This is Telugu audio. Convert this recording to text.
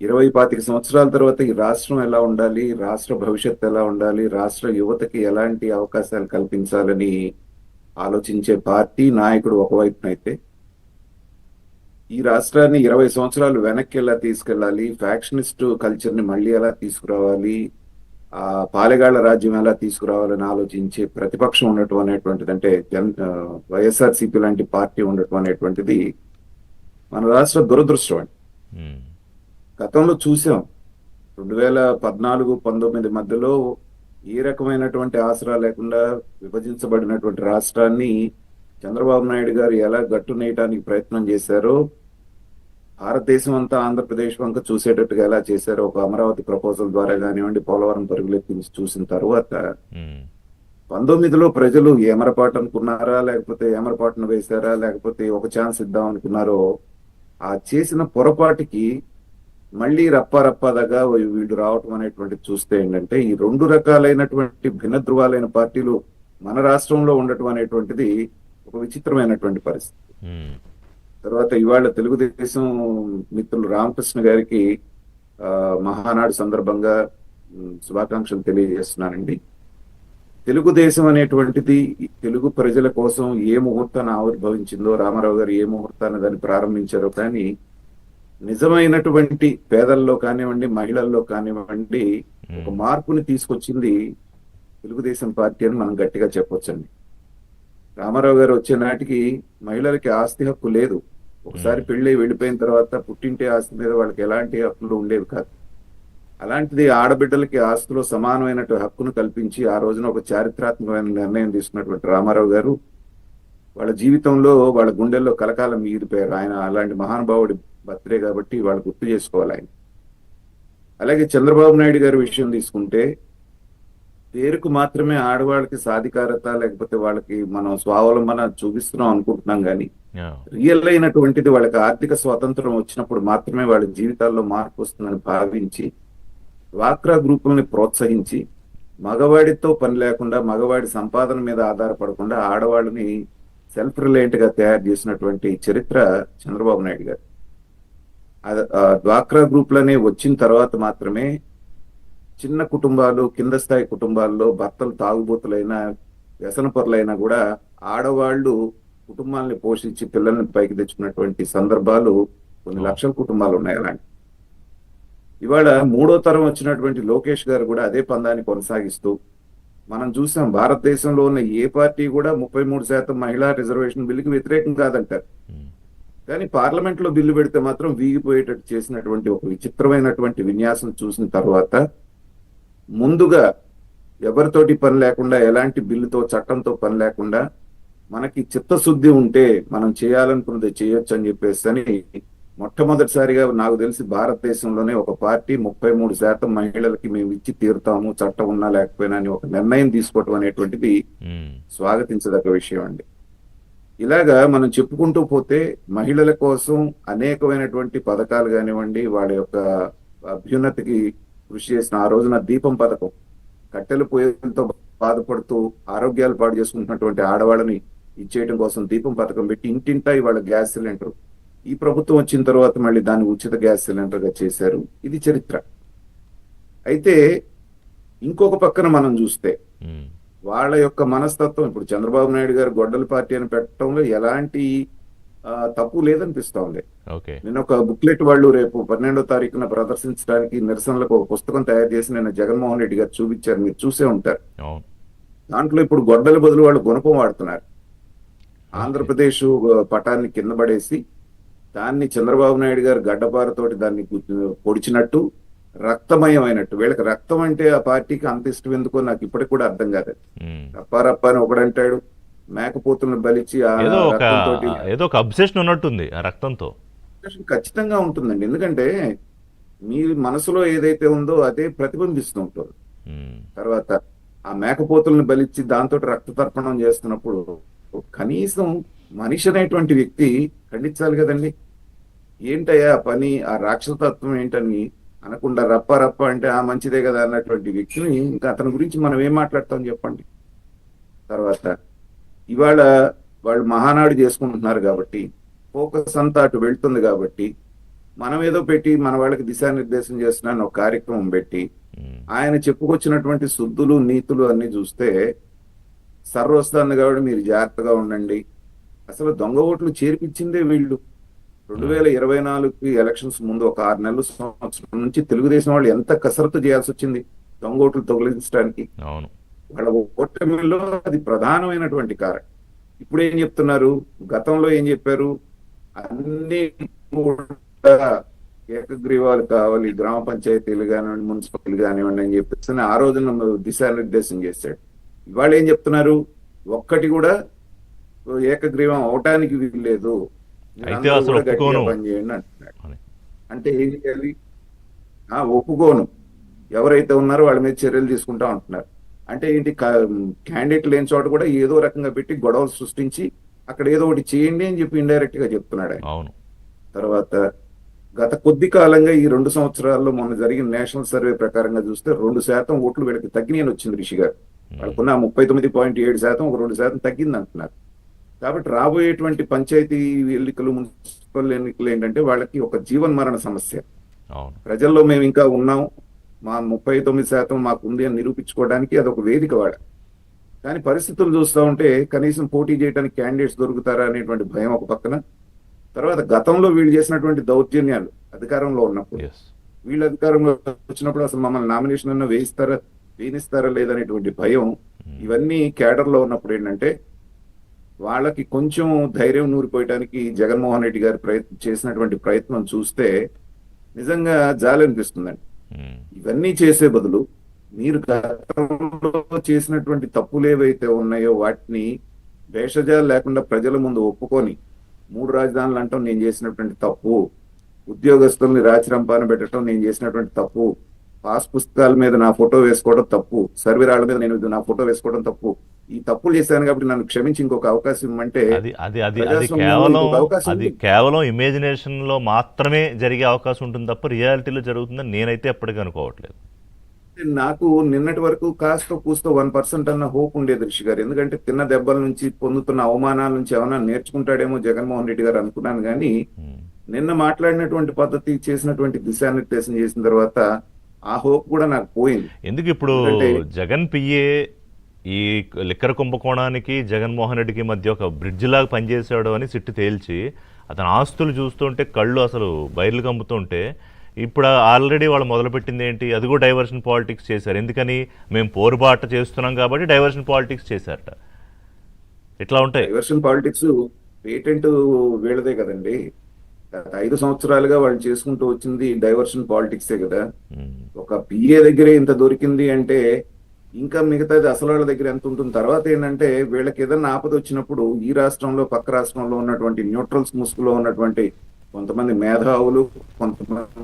25 సంవత్సరాల తర్వాత ఈ రాష్ట్రం ఎలా ఉండాలి, రాష్ట్ర భవిష్యత్తు ఎలా ఉండాలి, రాష్ట్ర యువతకి ఎలాంటి అవకాశాలు కల్పించాలని ఆలోచించే పార్టీ నాయకుడు ఒకవైపునైతే, ఈ రాష్ట్రాన్ని 20 సంవత్సరాలు వెనక్కి ఎలా తీసుకెళ్ళాలి, ఫ్యాక్షనిస్ట్ కల్చర్ ని మళ్ళీ ఎలా తీసుకురావాలి, ఆ పాలెగాళ్ల రాజ్యం ఎలా తీసుకురావాలని ఆలోచించే ప్రతిపక్షం ఉండటం అనేటువంటిది, అంటే వైఎస్ఆర్సీపీ లాంటి పార్టీ ఉండటం అనేటువంటిది మన రాష్ట్ర దురదృష్టం అండి. ఉమ్, గతంలో చూసాం 2014-19 మధ్యలో ఏ రకమైనటువంటి ఆసరా లేకుండా విభజించబడినటువంటి రాష్ట్రాన్ని చంద్రబాబు నాయుడు గారు ఎలా గట్టునేయడానికి ప్రయత్నం చేశారో, భారతదేశం అంతా ఆంధ్రప్రదేశ్ వంక చూసేటట్టుగా ఎలా చేశారో, ఒక అమరావతి ప్రపోజల్ ద్వారా కానివ్వండి, పోలవరం పరుగులెత్తి చూసిన తర్వాత ఉమ్, 19లో ప్రజలు ఏమరపాటు అనుకున్నారా, లేకపోతే ఏమరపాటును వేశారా, లేకపోతే ఒక ఛాన్స్ ఇద్దాం అనుకున్నారో, ఆ చేసిన పొరపాటుకి మళ్ళీ రప్పాదగా వీళ్ళు రావటం అనేటువంటి చూస్తే ఏంటంటే, ఈ రెండు రకాలైనటువంటి భిన్న ధృవాలైన పార్టీలు మన రాష్ట్రంలో ఉండటం అనేటువంటిది ఒక విచిత్రమైనటువంటి పరిస్థితి. ఉమ్, తర్వాత ఇవాళ తెలుగుదేశం మిత్రులు రామకృష్ణ గారికి మహానాడు సందర్భంగా శుభాకాంక్షలు తెలియజేస్తున్నానండి. తెలుగుదేశం అనేటువంటిది తెలుగు ప్రజల కోసం ఏ ముహూర్తాన్ని ఆవిర్భవించిందో, రామారావు గారు ఏ ముహూర్తాన్ని దాన్ని ప్రారంభించారో, కానీ నిజమైనటువంటి పేదల్లో కానివ్వండి, మహిళల్లో కానివ్వండి, ఒక మార్పుని తీసుకొచ్చింది తెలుగుదేశం పార్టీ అని మనం గట్టిగా చెప్పొచ్చండి. రామారావు గారు వచ్చే నాటికి మహిళలకి ఆస్తి హక్కు లేదు. ఒకసారి పెళ్ళి వెళ్ళిపోయిన తర్వాత పుట్టింటి ఆస్తి మీద వాళ్ళకి ఎలాంటి హక్కులు ఉండేవి కాదు. అలాంటిది ఆడబిడ్డలకి ఆస్తిలో సమానమైనటువంటి హక్కును కల్పించి ఆ రోజున ఒక చారిత్రాత్మకమైన నిర్ణయం తీసుకున్నటువంటి రామారావు గారు వాళ్ళ జీవితంలో, వాళ్ళ గుండెల్లో కలకాలం మిగిలిపోయారు. ఆయన అలాంటి మహానుభావుడి బర్త్డే కాబట్టి వాళ్ళు గుర్తు చేసుకోవాలి ఆయన. అలాగే చంద్రబాబు నాయుడు గారి విషయం తీసుకుంటే, పేరుకు మాత్రమే ఆడవాళ్ళకి సాధికారత, లేకపోతే వాళ్ళకి మనం స్వావలంబన చూపిస్తున్నాం అనుకుంటున్నాం, కానీ రియల్ అయినటువంటిది వాళ్ళకి ఆర్థిక స్వాతంత్రం వచ్చినప్పుడు మాత్రమే వాళ్ళ జీవితాల్లో మార్పు వస్తుందని భావించి డ్వాక్రా గ్రూపుల్ని ప్రోత్సహించి, మగవాడితో పని లేకుండా, మగవాడి సంపాదన మీద ఆధారపడకుండా ఆడవాళ్ళని సెల్ఫ్ రిలయంట్ గా తయారు చేసినటువంటి చరిత్ర చంద్రబాబు నాయుడు గారు. డ్వాక్రా గ్రూపులనే వచ్చిన తర్వాత మాత్రమే చిన్న కుటుంబాలు, కింద స్థాయి కుటుంబాల్లో భర్తలు తాగుబోతులైనా, వ్యసనపరులైనా కూడా ఆడవాళ్లు కుటుంబాలని పోషించి పిల్లల్ని పైకి తెచ్చుకున్నటువంటి సందర్భాలు కొన్ని లక్షల కుటుంబాలు ఉన్నాయి. అలాంటి ఇవాళ మూడో తరం వచ్చినటువంటి లోకేష్ గారు కూడా అదే పందాన్ని కొనసాగిస్తూ, మనం చూసాం భారతదేశంలో ఉన్న ఏ పార్టీ కూడా 33% మహిళా రిజర్వేషన్ బిల్లుకి వ్యతిరేకం కాదంటారు, కానీ పార్లమెంట్ లో బిల్లు పెడితే మాత్రం వీగిపోయేటట్టు చేసినటువంటి ఒక విచిత్రమైనటువంటి విన్యాసం చూసిన తర్వాత, ముందుగా ఎవరితోటి పని లేకుండా, ఎలాంటి బిల్లుతో, చట్టంతో పని లేకుండా, మనకి చిత్తశుద్ధి ఉంటే మనం చేయాలనుకున్నది చేయొచ్చు అని చెప్పేసి అని మొట్టమొదటిసారిగా నాకు తెలిసి భారతదేశంలోనే ఒక పార్టీ 33% మహిళలకి మేము ఇచ్చి తీరుతాము, చట్టం ఉన్నా లేకపోయినా అని ఒక నిర్ణయం తీసుకోవటం అనేటువంటిది స్వాగతించదగ్గ విషయం అండి. ఇలాగా మనం చెప్పుకుంటూ పోతే మహిళల కోసం అనేకమైనటువంటి పథకాలు కానివ్వండి, వాళ్ళ యొక్క అభ్యున్నతికి కృషి చేసిన, ఆ రోజున దీపం పథకం, కట్టెల పొయ్యిలతో బాధపడుతూ ఆరోగ్యాలు పాడు చేసుకుంటున్నటువంటి ఆడవాళ్ళని ఇచ్చేయడం కోసం దీపం పథకం పెట్టి ఇంటింటా ఇవాళ గ్యాస్ సిలిండర్, ఈ ప్రభుత్వం వచ్చిన తర్వాత మళ్ళీ దాన్ని ఉచిత గ్యాస్ సిలిండర్ గా చేశారు. ఇది చరిత్ర. అయితే ఇంకొక పక్కన మనం చూస్తే వాళ్ళ యొక్క మనస్తత్వం, ఇప్పుడు చంద్రబాబు నాయుడు గారు గొడ్డల పార్టీ అని పెట్టడంలో ఎలాంటి తప్పు లేదనిపిస్తా ఉంది. నేను ఒక బుక్లెట్ వాళ్ళు రేపు 12వ తారీఖున ప్రదర్శించడానికి నిరసనలకు ఒక పుస్తకం తయారు చేసి నేను జగన్మోహన్ రెడ్డి గారు చూపించారు, మీరు చూసే ఉంటారు. దాంట్లో ఇప్పుడు గొడ్డల బదులు వాళ్ళు గుణపం వాడుతున్నారు. ఆంధ్రప్రదేశ్ పటాన్ని కింద పడేసి దాన్ని చంద్రబాబు నాయుడు గారు గడ్డపారతోటి దాన్ని పొడిచినట్టు, రక్తమయమైనట్టు. వీళ్ళకి రక్తం అంటే ఆ పార్టీకి అంత ఇష్టం ఎందుకో నాకు ఇప్పటికి కూడా అర్థం కాదు. రప్పారప్ప అని ఒకడంటాడు, మేకపోతులను బలిచి ఏదో ఒక అబ్సెషన్ ఉన్నట్టుంది ఆ రక్తంతో. ఖచ్చితంగా ఉంటుందండి, ఎందుకంటే మీ మనసులో ఏదైతే ఉందో అదే ప్రతిబింబిస్తూ ఉంటుంది. తర్వాత ఆ మేకపోతులను బలిచ్చి దాంతో రక్త తర్పణం చేస్తున్నప్పుడు కనీసం మనిషి అనేటువంటి వ్యక్తి ఖండించాలి కదండి. ఏంటయ్యా పని, ఆ రాక్షసతత్వం ఏంటని అనకుండా రప్ప అంటే ఆ మంచిదే కదా అన్నటువంటి వ్యక్తిని ఇంకా అతని గురించి మనం ఏం మాట్లాడతాం చెప్పండి. తర్వాత ఇవాళ వాళ్ళు మహానాడు చేసుకుంటున్నారు కాబట్టి, ఫోకస్ అంతా అటు వెళ్తుంది కాబట్టి, మనం ఏదో పెట్టి మన వాళ్ళకి దిశానిర్దేశం చేస్తున్నాను ఒక కార్యక్రమం పెట్టి ఉమ్, ఆయన చెప్పుకొచ్చినటువంటి శుద్ధులు నీతులు అన్ని చూస్తే సర్ర వస్తుంది కాబట్టి మీరు జాగ్రత్తగా ఉండండి. అసలు దొంగ ఓట్లు చేర్పించిందే వీళ్ళు. 2024కి ఎలక్షన్స్ ముందు ఒక 6 నెలల సంవత్సరం నుంచి తెలుగుదేశం వాళ్ళు ఎంత కసరత్తు చేయాల్సి వచ్చింది దొంగ ఓట్లు తొలగించడానికి. అవును. వాళ్ళ ఓటమిలో అది ప్రధానమైనటువంటి కారణం. ఇప్పుడు ఏం చెప్తున్నారు, గతంలో ఏం చెప్పారు, అన్ని కూడా ఏకగ్రీవాలు కావాలి, గ్రామ పంచాయతీలు కానివ్వండి, మున్సిపల్ కానివ్వండి అని చెప్పేసి ఆ రోజున దిశానిర్దేశం చేశాడు. ఇవాళ ఏం చెప్తున్నారు, ఒక్కటి కూడా ఏకగ్రీవం అవటానికి వీల్లేదు, అయితే మీరందరూ అసలు కూడా గట్టిగా ఒప్పుకోను పనిచేయండి అంటున్నాడు. అని. అంటే ఏం చేయాలి? ఒప్పుకోను, ఎవరైతే ఉన్నారో వాళ్ళ మీద చర్యలు తీసుకుంటా ఉంటున్నారు. అంటే ఏంటి, క్యాండిడేట్ లేని చోట కూడా ఏదో రకంగా పెట్టి గొడవలు సృష్టించి అక్కడ ఏదో ఒకటి చేయండి అని చెప్పి ఇండైరెక్ట్ గా చెప్తున్నాడు ఆయన. అవును. తర్వాత గత కొద్ది కాలంగా ఈ 2 సంవత్సరాల్లో మొన్న జరిగిన నేషనల్ సర్వే ప్రకారంగా చూస్తే 2% ఓట్లు వీళ్ళకి తగ్గినాయని వచ్చింది రిషి గారు. వాళ్ళకున్న 39.7% ఒక 2% తగ్గింది అంటున్నారు. కాబట్టి రాబోయేటువంటి పంచాయతీ ఎన్నికలు, మున్సిపల్ ఎన్నికలు ఏంటంటే వాళ్ళకి ఒక జీవన్ మరణ సమస్య. అవును. ప్రజల్లో మేము ఇంకా ఉన్నాం, మా 39% మాకు ఉంది అని నిరూపించుకోవడానికి అదొక వేదిక వాడ. కానీ పరిస్థితులు చూస్తూ ఉంటే కనీసం పోటీ చేయడానికి క్యాండిడేట్స్ దొరుకుతారా అనేటువంటి భయం ఒక పక్కన. తర్వాత గతంలో వీళ్ళు చేసినటువంటి దౌర్జన్యాలు అధికారంలో ఉన్నప్పుడు, ఎస్. వీళ్ళు అధికారంలో వచ్చినప్పుడు అసలు మమ్మల్ని నామినేషన్ అన్న వేయిస్తారా లేదనేటువంటి భయం, ఇవన్నీ కేడర్లో ఉన్నప్పుడు ఏంటంటే వాళ్ళకి కొంచెం ధైర్యం నూరిపోయడానికి జగన్మోహన్ రెడ్డి గారు చేసినటువంటి ప్రయత్నం చూస్తే నిజంగా జాలి అనిపిస్తుందండి. ఇవన్నీ చేసే బదులు మీరు గతంలో చేసినటువంటి తప్పులు ఏవైతే ఉన్నాయో వాటిని భేషజాలు లేకుండా ప్రజల ముందు ఒప్పుకొని, 3 రాజధానులు అంటాం నేను చేసినటువంటి తప్పు, ఉద్యోగస్తుల్ని రాచిరంపాన పెట్టడం నేను చేసినటువంటి తప్పు, పాస్ పుస్తకాల మీద నా ఫోటో వేసుకోవడం తప్పు, సర్వేరాళ్ళ మీద నేను నా ఫోటో వేసుకోవడం తప్పు, ఈ తప్పులు చేశాను కాబట్టి నన్ను క్షమించి ఇంకొక అవకాశం ఇవ్వమంటే అది అది అది అది ప్రజాస్వామ్యంలో కేవలం ఇంకొక అవకాశం అది ఉంది. కేవలం ఇమేజినేషన్ లో మాత్రమే జరిగే అవకాశం ఉంటుంది తప్ప రియాలిటీలో జరుగుతుందని నేనైతే ఎప్పటికీ అనుకోవట్లేదు. నాకు నిన్నటి వరకు కాస్త కూస్తో 1% అన్న హోప్ ఉండేది రిషి గారు. ఎందుకంటే తిన్న దెబ్బల నుంచి, పొందుతున్న అవమానాల నుంచి ఏమైనా నేర్చుకుంటాడేమో జగన్మోహన్ రెడ్డి గారు అనుకున్నాను. కానీ ఉమ్. నిన్న మాట్లాడినటువంటి పద్ధతి, చేసినటువంటి దిశానిర్దేశం చేసిన తర్వాత ఆ హోప్ కూడా నాకు పోయింది. ఎందుకు ఇప్పుడు ఎందుకంటే జగన్ పిఏ ఈ లిక్కర్ కుంభకోణానికి జగన్మోహన్ రెడ్డికి మధ్య ఒక బ్రిడ్జ్ లాగా పనిచేసాడు అని సిట్టు తేల్చి అతని ఆస్తులు చూస్తుంటే కళ్ళు అసలు బయర్లు కమ్ముతుంటే ఇప్పుడు ఆల్రెడీ వాళ్ళు మొదలుపెట్టింది ఏంటి, అది కూడా డైవర్షన్ పాలిటిక్స్ చేశారు. ఎందుకని, మేము పోరుబాట చేస్తున్నాం కాబట్టి డైవర్షన్ పాలిటిక్స్ చేశారట. ఇట్లా ఉంటాయి. డైవర్షన్ పాలిటిక్స్ పేటెంట్ వీళ్ళదే కదండి. గత 5 సంవత్సరాలుగా వాళ్ళు చేసుకుంటూ వచ్చింది డైవర్షన్ పాలిటిక్సే కదా. ఉమ్. ఒక పిఏ దగ్గరే ఇంత దొరికింది అంటే ఇంకా మిగతాది అసలు వాళ్ళ దగ్గర ఎంత ఉంటుంది. తర్వాత ఏంటంటే వీళ్ళకి ఏదైనా ఆపద వచ్చినప్పుడు ఈ రాష్ట్రంలో పక్క రాష్ట్రంలో ఉన్నటువంటి న్యూట్రల్స్ ముసుగులో ఉన్నటువంటి కొంతమంది మేధావులు, కొంతమంది